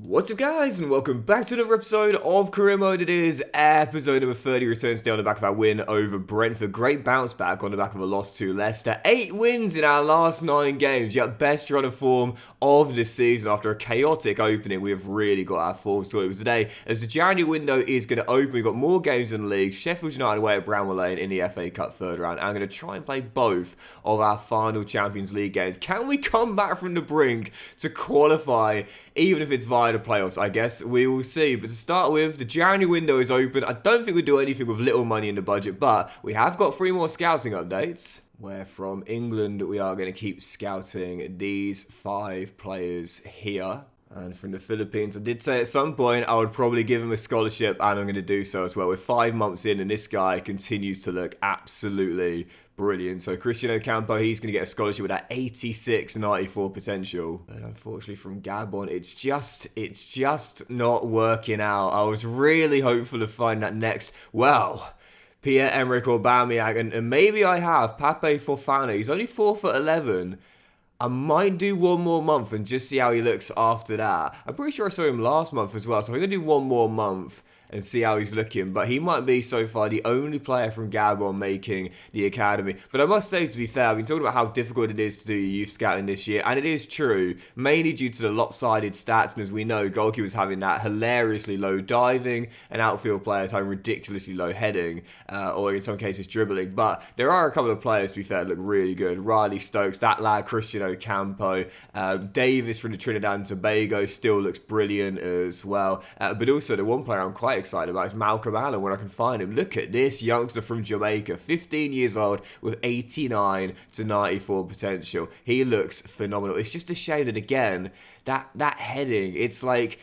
What's up guys, and welcome back to another episode of Career Mode. It is episode number 30, returns today on the back of our win over Brentford. Great bounce back on the back of a loss to Leicester. 8 wins in our last 9 games, yet best run of form of the season. After a chaotic opening, we have really got our form sorted today. As the January window is going to open, we've got more games in the league. Sheffield United away at Bramall Lane in the FA Cup third round. I'm going to try and play both of our final Champions League games. Can we come back from the brink to qualify, even if it's via the playoffs? I guess we will see. But to start with, the January window is open. I don't think we do anything with little money in the budget, but we have got 3 more scouting updates, where from England we are going to keep scouting these 5 players here. And from the Philippines, I did say at some point I would probably give him a scholarship, and I'm going to do so as well. We're 5 months in, and this guy continues to look absolutely brilliant. So Cristiano Campo, he's going to get a scholarship with that 86 94 potential. But unfortunately from Gabon, it's just not working out. I was really hopeful of finding that next, well, Pierre-Emerick Aubameyang, and maybe I have Pape Fofana. He's only 4'11". I might do 1 more month and just see how he looks after that. I'm pretty sure I saw him last month as well, so I'm going to do 1 more month and see how he's looking. But he might be, so far, the only player from Gabon making the academy. But I must say, to be fair, I've been talking about how difficult it is to do youth scouting this year, and it is true, mainly due to the lopsided stats. And as we know, goalkeepers having that hilariously low diving, and outfield players having ridiculously low heading, or in some cases dribbling. But there are a couple of players, to be fair, that look really good. Riley Stokes, that lad Cristiano Campo, Davis from the Trinidad and Tobago still looks brilliant as well. But also the one player I'm quite excited about is Malcolm Allen, when I can find him. Look at this youngster from Jamaica, 15 years old with 89 to 94 potential. He looks phenomenal. It's just a shame that, again, that heading, it's like,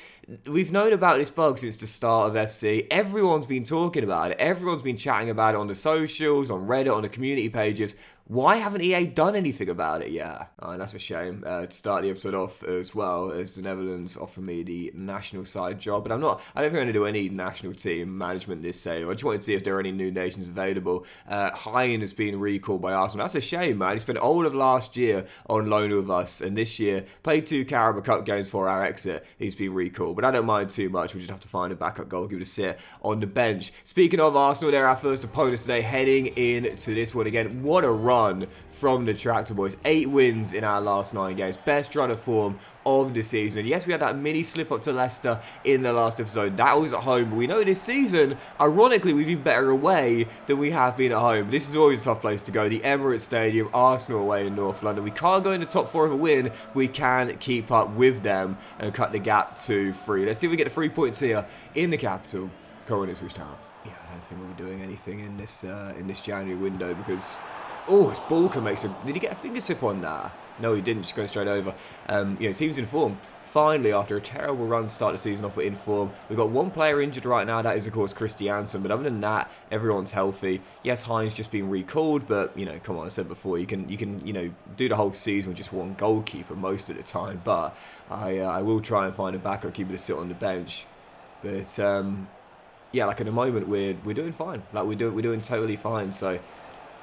we've known about this bug since the start of FC. Everyone's been talking about it. Everyone's been chatting about it on the socials, on Reddit, on the community pages. Why haven't EA done anything about it yet? Oh, and that's a shame. To start the episode off as well, as the Netherlands offer me the national side job. But I don't think I'm going to do any national team management this sale. I just wanted to see if there are any new nations available. Hein has been recalled by Arsenal. That's a shame, man. He spent all of last year on loan with us, and this year played 2 Carabao Cup games for our exit. He's been recalled, but I don't mind too much. We'll just have to find a backup goalkeeper to sit on the bench. Speaking of Arsenal, they're our first opponents today, heading into this one again. What a run from the Tractor Boys. 8 wins in our last 9 games. Best run of form of the season. And yes, we had that mini slip up to Leicester in the last episode. That was at home. But we know this season, ironically, we've been better away than we have been at home. This is always a tough place to go. The Emirates Stadium, Arsenal away in North London. We can't go in the top 4 of a win. We can keep up with them and cut the gap to 3. Let's see if we get the 3 points here in the capital. Cohen Ipswich Town. Yeah, I don't think we'll be doing anything in this January window because... Oh, it's Bulker makes a... Did he get a fingertip on that? No, he didn't. Just going straight over. Team's in form. Finally, after a terrible run to start the season off, we're in form. We've got 1 player injured right now. That is, of course, Christiansen. But other than that, everyone's healthy. Yes, Heinz just been recalled, but, come on, I said before, you can do the whole season with just 1 goalkeeper most of the time. But I will try and find a backup keeper to sit on the bench. But, yeah, like at the moment, we're doing fine. Like, we're doing totally fine. So...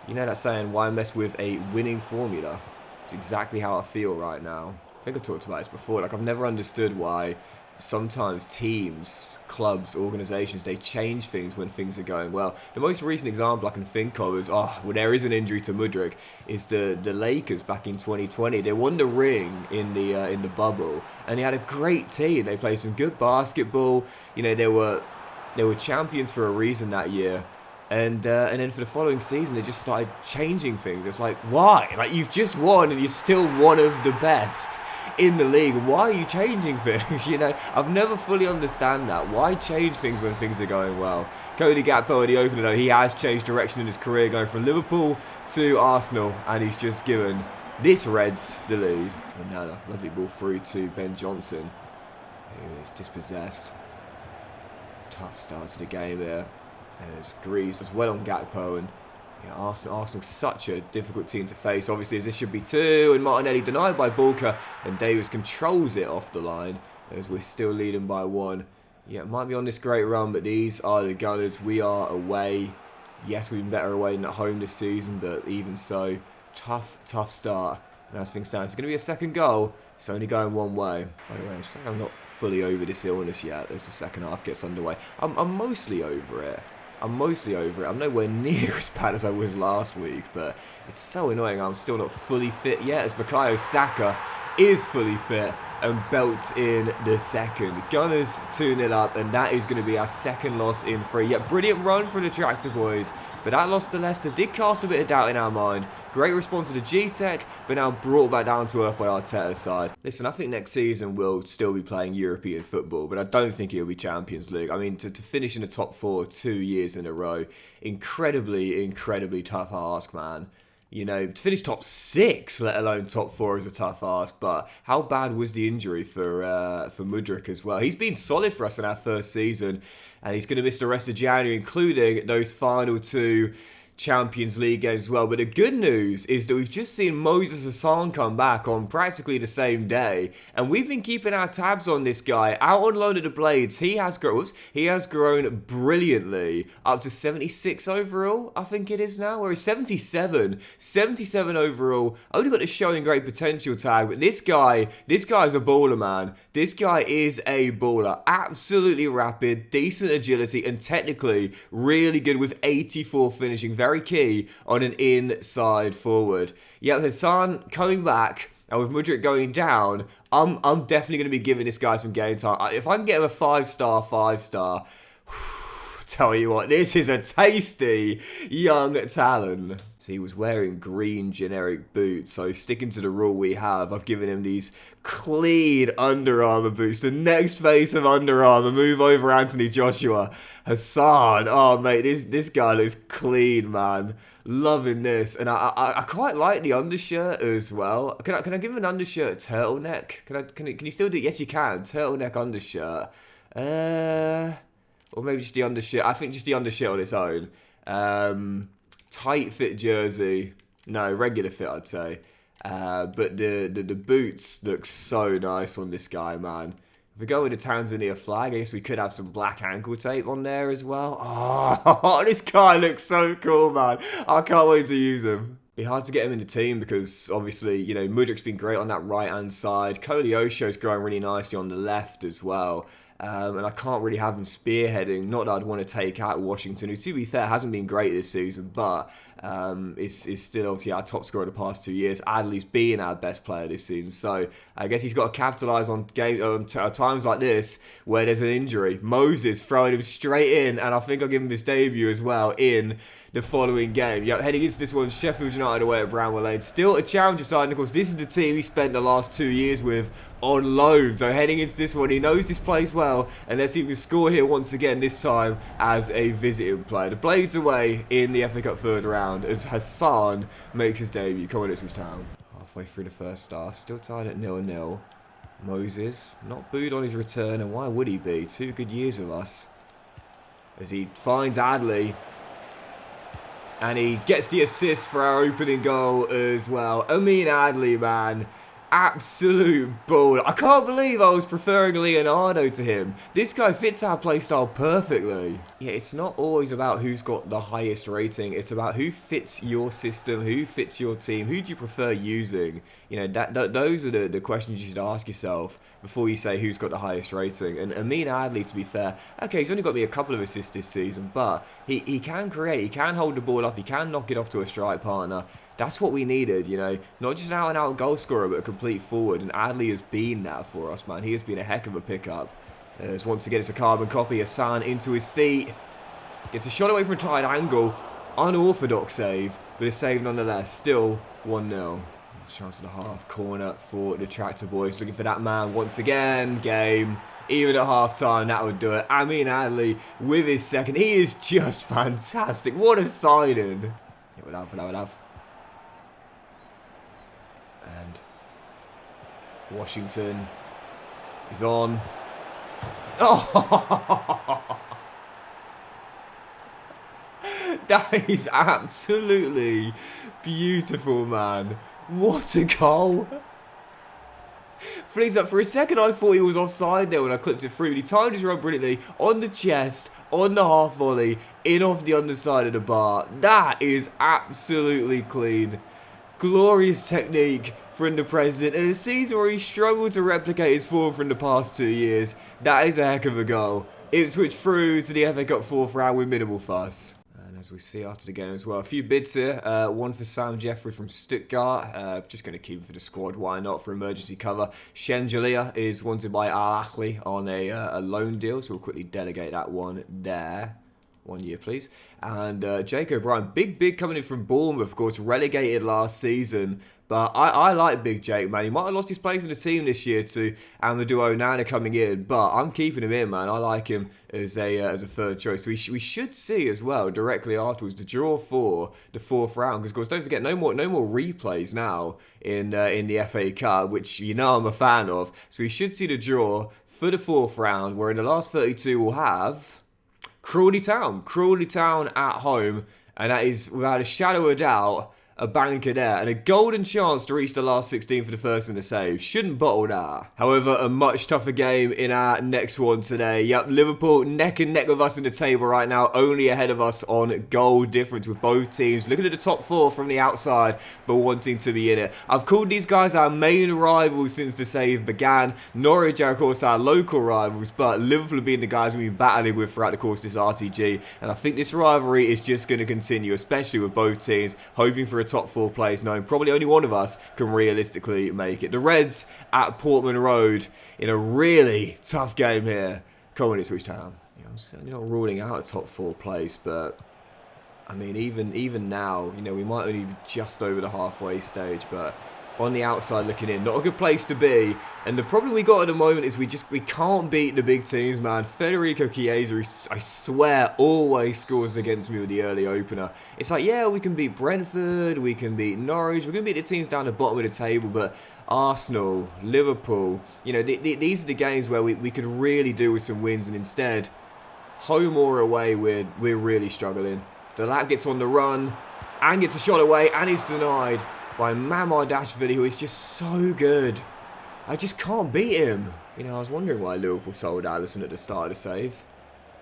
You know that saying, why mess with a winning formula? It's exactly how I feel right now. I think I've talked about this before. Like, I've never understood why sometimes teams, clubs, organisations, they change things when things are going well. The most recent example I can think of is, there is an injury to Mudryk, is the Lakers back in 2020. They won the ring in the bubble, and they had a great team. They played some good basketball. They were champions for a reason that year. And then for the following season, they just started changing things. It's like, why? Like, you've just won and you're still one of the best in the league. Why are you changing things? I've never fully understand that. Why change things when things are going well? Cody Gakpo in the opener, though, he has changed direction in his career, going from Liverpool to Arsenal, and he's just given this Reds the lead. And now a lovely ball through to Ben Johnson, who is dispossessed. Tough start to the game here. There's Greaves as well on Gakpo, and Arsenal's such a difficult team to face. Obviously, as this should be 2, and Martinelli denied by Bulker, and Davis controls it off the line as we're still leading by 1. Yeah, it might be on this great run, but these are the Gunners. We are away. Yes, we've been better away than at home this season, but even so, tough start. And as things stand, it's going to be a second goal. It's only going one way. By the way, I'm sorry I'm not fully over this illness yet as the second half gets underway. I'm mostly over it. I'm nowhere near as bad as I was last week, but it's so annoying I'm still not fully fit yet, as Bukayo Saka is fully fit and belts in the second. Gunners 2-0 up, and that is going to be our second loss in 3. Yeah, brilliant run from the Tractor Boys, but that loss to Leicester did cast a bit of doubt in our mind. Great response to the G-Tech, but now brought back down to earth by Arteta's side. Listen, I think next season we'll still be playing European football, but I don't think it'll be Champions League. I mean, to finish in the top 4 2 years in a row, incredibly tough ask, man. You know, to finish top 6, let alone top 4, is a tough ask. But how bad was the injury for Mudryk as well? He's been solid for us in our first season, and he's going to miss the rest of January, including those final 2 Champions League games as well. But the good news is that we've just seen Moses Hassan come back on practically the same day, and we've been keeping our tabs on this guy. Out on loan at the Blades, he has grown brilliantly, up to 76 overall, I think it is now, or he's 77 overall. Only got the showing great potential tag, but this guy is a baller, man. This guy is a baller. Absolutely rapid, decent agility, and technically really good with 84 finishing. Very key on an inside forward. Yeah, Hassan coming back, and with Mudryk going down, I'm definitely going to be giving this guy some game time. If I can get him a 5-star, tell you what, this is a tasty young talent. So he was wearing green generic boots, so sticking to the rule we have, I've given him these clean Under Armour boots. The next face of Under Armour, move over Anthony Joshua. Hassan, oh mate, this guy looks clean, man. Loving this, and I quite like the undershirt as well. Can I give him an undershirt turtleneck? Can you still do it? Yes, you can. Turtleneck undershirt. Or maybe just the undershirt. I think just the undershirt on its own. Tight fit jersey. No, regular fit, I'd say. But the boots look so nice on this guy, man. If we go with the Tanzania flag, I guess we could have some black ankle tape on there as well. Oh, this guy looks so cool, man. I can't wait to use him. Be hard to get him in the team because, obviously, you know, Mudryk's been great on that right-hand side. Koleosho's growing really nicely on the left as well. And I can't really have him spearheading. Not that I'd want to take out Washington, who, to be fair, hasn't been great this season, but is still obviously our top scorer the past 2 years. Adley's been our best player this season, so I guess he's got to capitalise on times like this where there's an injury. Moses throwing him straight in, and I think I'll give him his debut as well in the following game. Yep, heading into this one, Sheffield United away at Bramwell Lane. Still a challenger side, and of course, this is the team he spent the last 2 years with on loan. So heading into this one, he knows this place well, and let's see if we can score here once again, this time as a visiting player. The Blades away in the FA Cup third round as Hassan makes his debut. Come on, Ipswich Town. Halfway through the first half, still tied at 0-0. Moses, not booed on his return, and why would he be? 2 good years of us. As he finds Adley. And he gets the assist for our opening goal as well. Amin Adley, man. Absolute ball. I can't believe I was preferring Leonardo to him. This guy fits our playstyle perfectly. Yeah, it's not always about who's got the highest rating. It's about who fits your system, who fits your team, who do you prefer using. You know, those are the questions you should ask yourself before you say who's got the highest rating. And Amin Adley, to be fair, okay, he's only got me a couple of assists this season, but he can create, he can hold the ball up, he can knock it off to a strike partner. That's what we needed, you know. Not just an out-and-out goal scorer, but a complete forward. And Adley has been that for us, man. He has been a heck of a pickup. As once again, it's a carbon copy. Hassan into his feet. Gets a shot away from a tight angle. Unorthodox save, but a save nonetheless. Still 1-0. Chance of the half corner for the Tractor Boys. Looking for that man once again. Game. Even at half-time, that would do it. Amin Adley with his second. He is just fantastic. What a signing. Yeah, we'll have. And Washington is on. Oh! That is absolutely beautiful, man. What a goal. Flees up for a second. I thought he was offside there when I clipped it through. But he timed his run brilliantly on the chest, on the half volley, in off the underside of the bar. That is absolutely clean. Glorious technique from the president in a season where he struggled to replicate his form from the past 2 years. That is a heck of a goal. Ipswich through to the FA Cup 4th round with minimal fuss. And as we see after the game as well, a few bids here. One for Sam Jeffrey from Stuttgart. Just going to keep him for the squad. Why not, for emergency cover. Shem Jalea is wanted by Al Ahly on a loan deal. So we'll quickly delegate that one there. 1 year, please. And Jake O'Brien, big coming in from Bournemouth, of course, relegated last season. But I like Big Jake, man. He might have lost his place in the team this year to Amadou Onana coming in, but I'm keeping him in, man. I like him as a third choice. So we should see as well directly afterwards the draw for the 4th round, because of course don't forget no more replays now in the FA Cup, which you know I'm a fan of. So we should see the draw for the 4th round, where in the last 32 we'll have Crawley Town at home, and that is without a shadow of a doubt a banker there, and a golden chance to reach the last 16 for the first in the save. Shouldn't bottle that. However, a much tougher game in our next one today. Yep, Liverpool neck and neck with us in the table right now, only ahead of us on goal difference, with both teams looking at the top 4 from the outside, but wanting to be in it. I've called these guys our main rivals since the save began. Norwich are, of course, our local rivals, but Liverpool have been the guys we've been battling with throughout the course of this RTG, and I think this rivalry is just going to continue, especially with both teams hoping for a top 4 place, knowing probably only one of us can realistically make it. The Reds at Portman Road in a really tough game here. Come on, Ipswich Town. You know, I'm certainly not ruling out a top 4 place, but I mean, even now, you know, we might only be just over the halfway stage, but on the outside looking in, not a good place to be. And the problem we got at the moment is we can't beat the big teams, man. Federico Chiesa, I swear, always scores against me with the early opener. It's like, yeah, we can beat Brentford, we can beat Norwich, we're going to beat the teams down the bottom of the table, but Arsenal, Liverpool, you know, these are the games where we could really do with some wins, and instead, home or away, we're really struggling. The lad gets on the run and gets a shot away, and is denied by Mamardashvili, who is just so good. I just can't beat him. You know, I was wondering why Liverpool sold Alisson at the start of the save.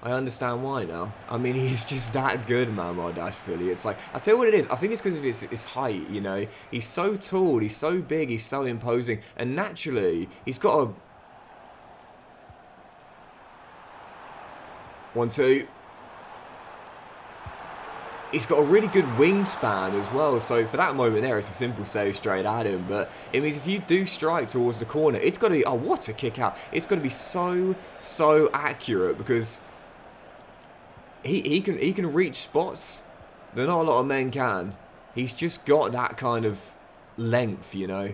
I understand why now. I mean, he's just that good, Mamardashvili. It's like, I'll tell you what it is. I think it's because of his height, you know. He's so tall, he's so big, he's so imposing. And naturally, he's got a... 1-2. He's got a really good wingspan as well, so for that moment there, it's a simple save straight at him. But it means if you do strike towards the corner, it's got to be, oh, what a kick out. It's got to be so accurate, because he can reach spots that not a lot of men can. He's just got that kind of length, you know.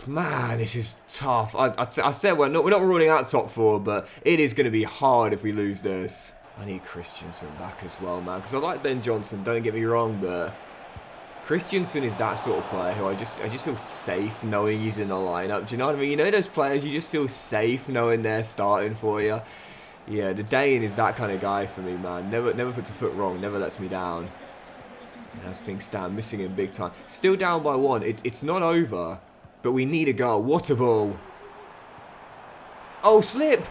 Man, this is tough. I said we're not ruling out top 4, but it is going to be hard if we lose this. I need Christensen back as well, man, because I like Ben Johnson, don't get me wrong, but Christensen is that sort of player who I just feel safe knowing he's in the lineup. Do you know what I mean? You know those players you just feel safe knowing they're starting for you? Yeah, the Dane is that kind of guy for me, man. Never puts a foot wrong, never lets me down. And as things stand, missing him big time. Still down by 1. It's not over, but we need a goal. What a ball. Oh, slip!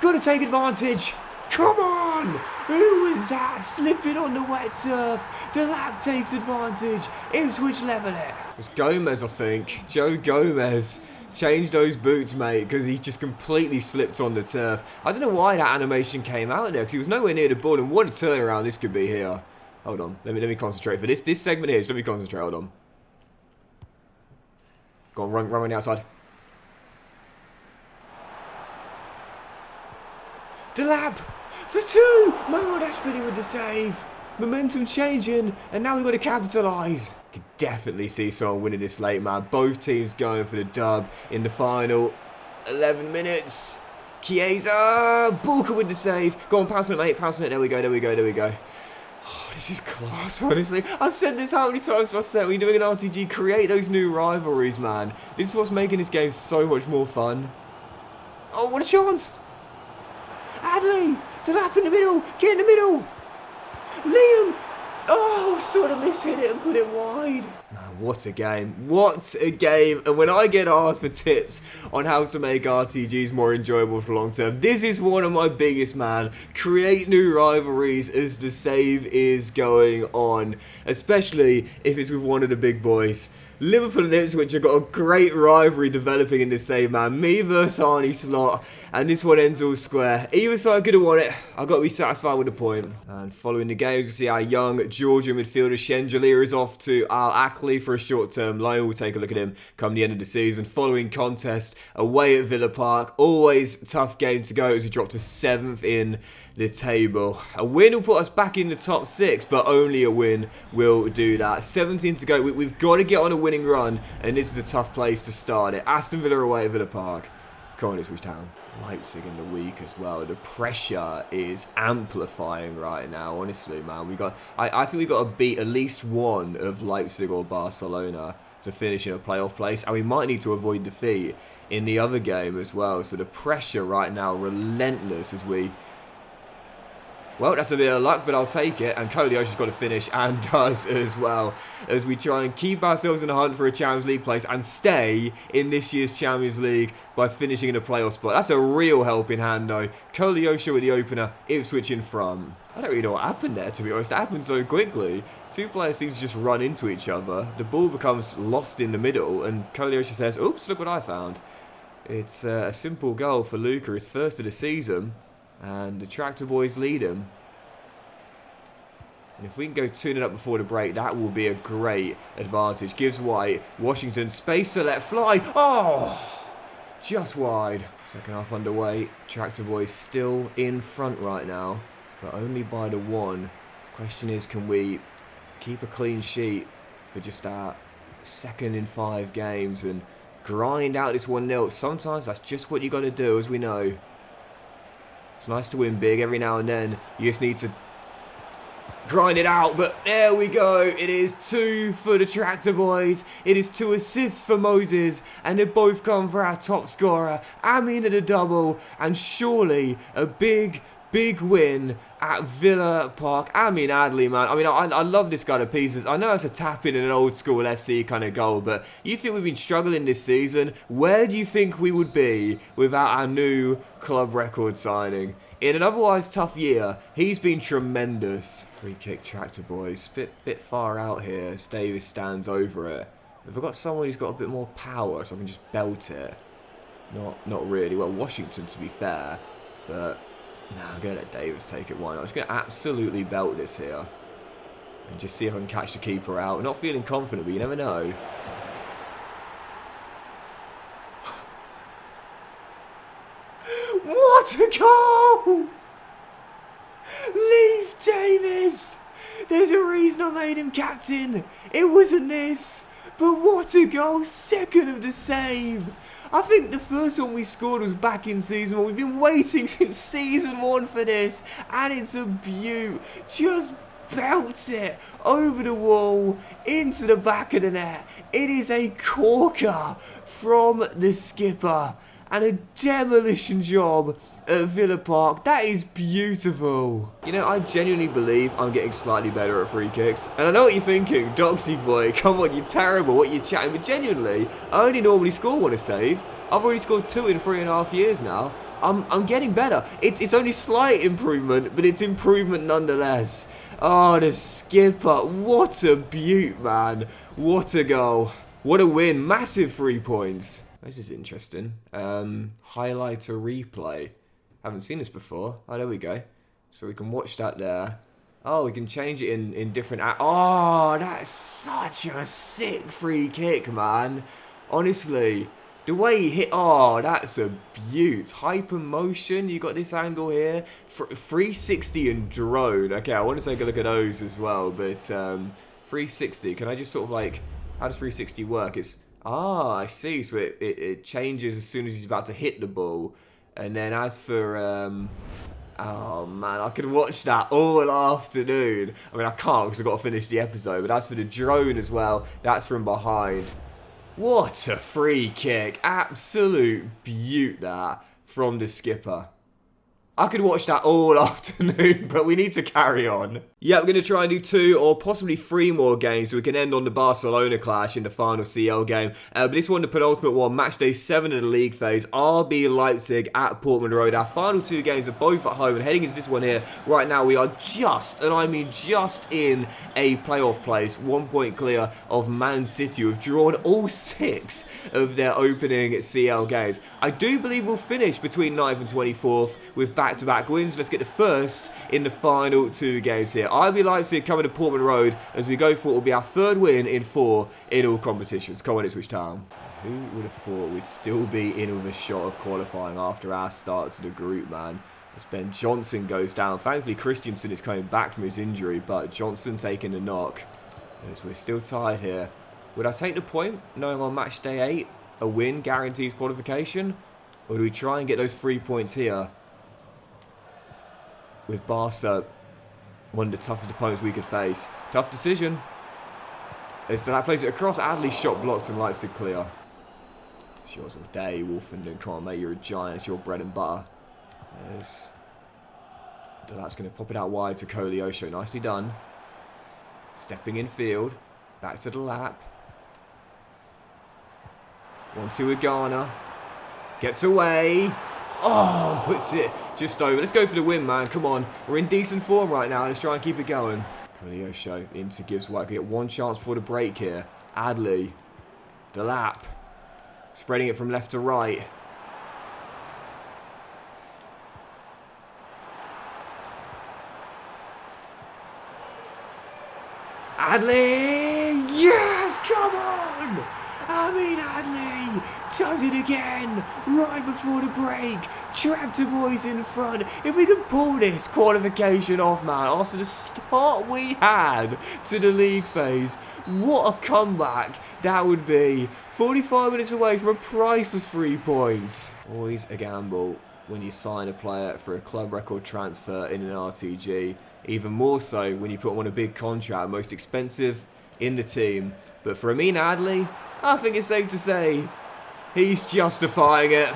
Gotta take advantage. Come on! Who was that slipping on the wet turf? The lad takes advantage. Ipswich level it. It was Gomez, I think. Joe Gomez. Change those boots, mate, because he just completely slipped on the turf. I don't know why that animation came out there, because he was nowhere near the ball, and what a turnaround this could be here. Hold on. Let me concentrate for this segment here. Just let me concentrate. Hold on. Go on, run on the outside. Delap for 2. Mamardashvili with the save. Momentum changing, and now we've got to capitalise. Could definitely see someone winning this late, man. Both teams going for the dub in the final 11 minutes. Chiesa, Bulker with the save. Go on, pounce on it, mate. Pounce on it. There we go. Oh, this is class, honestly. I've said this how many times to myself. When you're doing an RTG, create those new rivalries, man. This is what's making this game so much more fun. Oh, what a chance! Adley! Delap in the middle! Get in the middle! Liam! Oh, sort of mishit it and put it wide. Man, What a game. What a game. And when I get asked for tips on how to make RTGs more enjoyable for long term, this is one of my biggest, man. Create new rivalries as the save is going on, especially if it's with one of the big boys. Liverpool and Ipswich have got a great rivalry developing in this save, man. Me versus Arnie Slot, and this one ends all square. Either side could have won it. I've got to be satisfied with the point. And following the games, you see our young Georgian midfielder Shenjalir is off to Al Akli for a short-term loan. We'll take a look at him come the end of the season. Following contest away at Villa Park. Always a tough game to go as we drop to 7th in the table. A win will put us back in the top 6, but only a win will do that. 17 to go. We've got to get on a winning run, and this is a tough place to start it. Aston Villa away at Villa Park. Come on, Ipswich Town. Leipzig in the week as well. The pressure is amplifying right now, honestly, man. I think we've got to beat at least one of Leipzig or Barcelona to finish in a playoff place, and we might need to avoid defeat in the other game as well. So the pressure right now, relentless as we... Well, that's a bit of luck, but I'll take it. And Koleos's got to finish, and does as well, as we try and keep ourselves in the hunt for a Champions League place and stay in this year's Champions League by finishing in a playoff spot. That's a real helping hand, though. Koleos with the opener, Ipswich in front. I don't really know what happened there, to be honest. It happened so quickly. Two players seem to just run into each other. The ball becomes lost in the middle, and Koleos says, oops, look what I found. It's a simple goal for Luca, his first of the season. And the Tractor Boys lead him. And if we can go 2-0 up before the break, that will be a great advantage. Gives White, Washington, space to let fly. Oh! Just wide. Second half underway. Tractor Boys still in front right now, but only by the 1. Question is, can we keep a clean sheet for just our second in 5 games and grind out this 1-0? Sometimes that's just what you got to do, as we know. It's nice to win big every now and then. You just need to grind it out. But there we go. It is 2 for the Tractor Boys. It is 2 assists for Moses. And they both come for our top scorer. Amin at a double. And surely a big win at Villa Park. Amin Adli, man. I mean, I love this guy to pieces. I know it's a tap-in and an old-school FC kind of goal, but you think we've been struggling this season? Where do you think we would be without our new club record signing? In an otherwise tough year, he's been tremendous. Free kick, Tractor Boys. Bit far out here as Davis stands over it. Have I got someone who's got a bit more power so I can just belt it? Not really. Well, Washington, to be fair, but... Nah, I'm going to let Davis take it. Why not? I'm just going to absolutely belt this here. And just see if I can catch the keeper out. I'm not feeling confident, but you never know. What a goal! Leave Davis! There's a reason I made him captain. It wasn't this. But what a goal. Second of the save. I think the first one we scored was back in season 1. We've been waiting since season 1 for this. And it's a beaut. Just belts it over the wall into the back of the net. It is a corker from the skipper. And a demolition job at Villa Park. That is beautiful. You know, I genuinely believe I'm getting slightly better at free kicks. And I know what you're thinking. Doxy boy, come on, you're terrible. What are you chatting? But genuinely, I only normally score one a save. I've already scored 2 in 3.5 years now. I'm getting better. It's only slight improvement, but it's improvement nonetheless. Oh, the skipper. What a beaut, man. What a goal. What a win. Massive 3 points. This is interesting. Highlight or replay. Haven't seen this before. Oh, there we go. So we can watch that there. Oh, we can change it in different... Oh, that's such a sick free kick, man. Honestly, the way he hit... Oh, that's a beaut. Hyper motion. You got this angle here. 360 and drone. Okay, I want to take a look at those as well. But 360, can I just sort of like... How does 360 work? It's... Ah, I see. So it changes as soon as he's about to hit the ball. And then as for... oh, man, I could watch that all afternoon. I mean, I can't because I've got to finish the episode. But as for the drone as well, that's from behind. What a free kick. Absolute beaut that from the skipper. I could watch that all afternoon, but we need to carry on. Yeah, we're going to try and do 2 or possibly 3 more games so we can end on the Barcelona clash in the final CL game. But this one, the penultimate one, match day 7 of the league phase. RB Leipzig at Portman Road. Our final 2 games are both at home. And heading into this one here, right now we are just, and I mean just in a playoff place. 1 point clear of Man City, who have drawn all 6 of their opening CL games. I do believe we'll finish between 9th and 24th with back-to-back wins. Let's get the first in the final 2 games here. RB Leipzig coming to Portman Road as we go for what will be our 3rd win in 4 in all competitions. Come on, Ipswich Town. Who would have thought we'd still be in with a shot of qualifying after our start to the group, man? As Ben Johnson goes down. Thankfully, Christensen is coming back from his injury, but Johnson taking the knock. As we're still tied here. Would I take the point, knowing on match day 8, a win guarantees qualification? Or do we try and get those 3 points here? With Barca, one of the toughest opponents we could face. Tough decision. As that plays it across, Adley shot blocked and Leipzig clear. It's yours all day, Wolfenden. Come on, mate, you're a giant. It's your bread and butter. There's... That's going to pop it out wide to Koleosho. Nicely done. Stepping in field. Back to the lap. 1-2 with Ghana. Gets away. Oh, puts it just over. Let's go for the win, man. Come on. We're in decent form right now. Let's try and keep it going. Koleosho into gives White. Get 1 chance for the break here. Adley. Delap. Spreading it from left to right. Adley! Yes! Come on! I mean, Adley does it again right before the break. Tractor Boys in front. If we could pull this qualification off, man, after the start we had to the league phase, what a comeback that would be. 45 minutes away from a priceless 3 points. Always a gamble when you sign a player for a club record transfer in an RTG. Even more so when you put him on a big contract, most expensive in the team. But for Amin Adley, I think it's safe to say he's justifying it.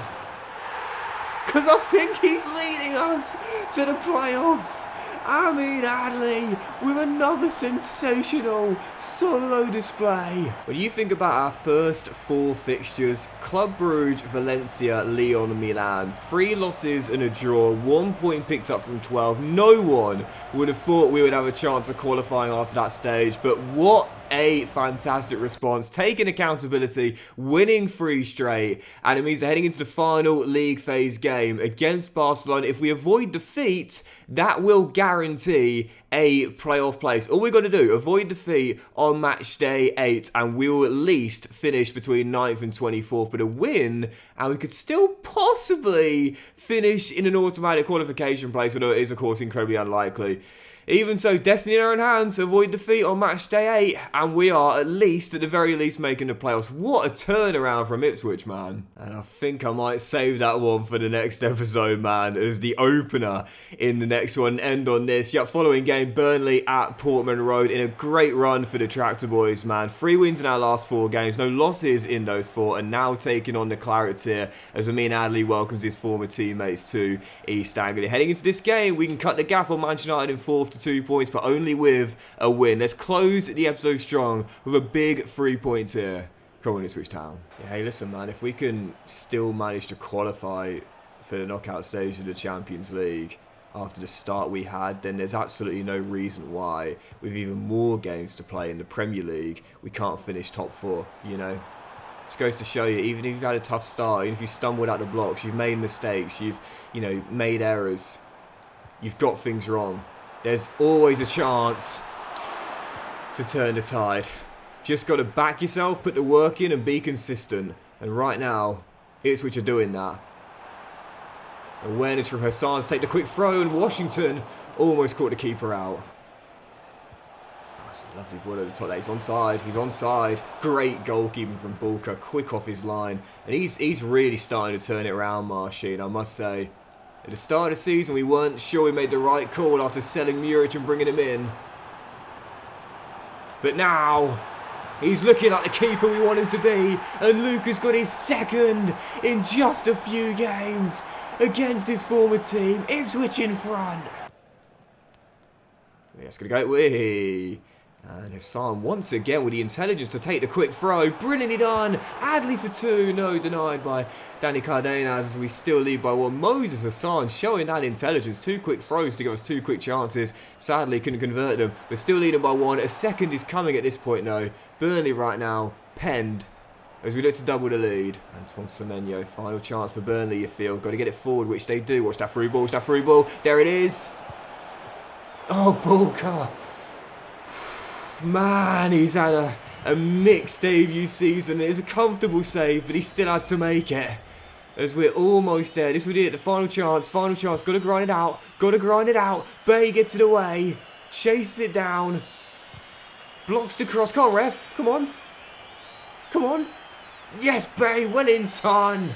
Because I think he's leading us to the playoffs. Amin Adley with another sensational solo display. When you think about our first 4 fixtures, Club Brugge, Valencia, Lyon, Milan, 3 losses and a draw, 1 point picked up from 12. No one would have thought we would have a chance of qualifying after that stage, but what a fantastic response, taking accountability, winning 3 straight, and it means they're heading into the final league phase game against Barcelona. If we avoid defeat, that will guarantee a playoff place. All we've got to do, avoid defeat on match day 8, and we will at least finish between 9th and 24th, but a win, and we could still possibly finish in an automatic qualification place, although it is, of course, incredibly unlikely. Even so, destiny in our own hands to avoid defeat on match day 8, and we are at least, at the very least, making the playoffs. What a turnaround from Ipswich, man. And I think I might save that one for the next episode, man, as the opener in the next one. End on this. Yeah, following game, Burnley at Portman Road in a great run for the Tractor Boys, man. 3 wins in our last 4 games, no losses in those 4, and now taking on the Claret here as Amin Adley welcomes his former teammates to East Anglia. Heading into this game, we can cut the gap on Manchester United in 4th to 2 points, but only with a win. Let's close the episode strong with a big 3 points here. Come on, Ipswich Town. Yeah, hey, listen, man, if we can still manage to qualify for the knockout stage of the Champions League after the start we had, then there's absolutely no reason why, with even more games to play in the Premier League, we can't finish top 4, you know? Just goes to show you, even if you've had a tough start, even if you stumbled out the blocks, you've made mistakes, you've, made errors, you've got things wrong, there's always a chance to turn the tide. Just got to back yourself, put the work in and be consistent. And right now, Ipswich are doing that. Awareness from Hassan to take the quick throw, and Washington almost caught the keeper out. Oh, that's a lovely ball over the top there. He's onside. He's onside. Great goalkeeping from Bulka. Quick off his line. And he's really starting to turn it around, Marcin, I must say. At the start of the season, we weren't sure we made the right call after selling Muric and bringing him in. But now, he's looking like the keeper we want him to be. And Luca's got his 2nd in just a few games. against his former team. Ipswich in front. That's going to go. Wee. And Hassan once again with the intelligence to take the quick throw. Brilliantly done. Adley for 2. No, denied by Danny Cardenas as we still lead by 1. Moses Hassan showing that intelligence. 2 quick throws to give us 2 quick chances. Sadly, couldn't convert them. We're still leading by 1. A second is coming at this point now. Burnley right now penned as we look to double the lead. Antoine Semenyo, final chance for Burnley, you feel. Got to get it forward, which they do. Watch that through ball. Watch that through ball. There it is. Oh, Bulka. Man, he's had a mixed debut season. It is a comfortable save, but he still had to make it. As we're almost there. This would be it. The final chance. Final chance. Got to grind it out. Got to grind it out. Bay gets it away. Chases it down. Blocks the cross. Come on, ref. Come on. Come on. Yes, Bay. Well in, son.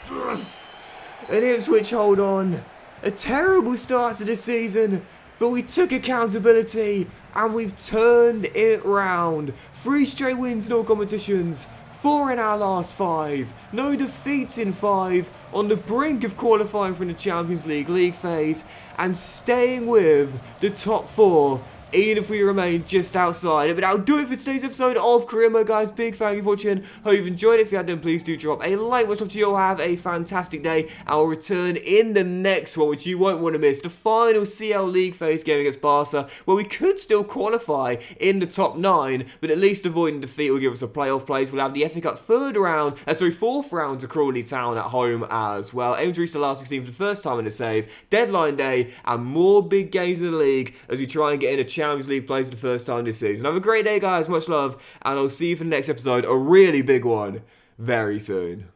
And Ipswich hold on. A terrible start to the season. But we took accountability and we've turned it round. 3 straight wins in all competitions. 4 in our last 5. No defeats in 5. On the brink of qualifying for the Champions League phase. And staying with the top 4. Even if we remain just outside. But that'll do it for today's episode of Career Mode, guys. Big thank you for watching. Hope you've enjoyed it. If you have, then please do drop a like. Much love to you all. Have a fantastic day. I'll return in the next one, which you won't want to miss. The final CL League phase game against Barca, where we could still qualify in the top 9, but at least avoiding defeat will give us a playoff place. We'll have the FA Cup fourth round to Crawley Town at home as well. Aim to reach the last 16 for the first time in the save. Deadline day and more big games in the league as we try and get in a Champions League place for the first time this season. Have a great day, guys. Much love, and I'll see you for the next episode, a really big one, very soon.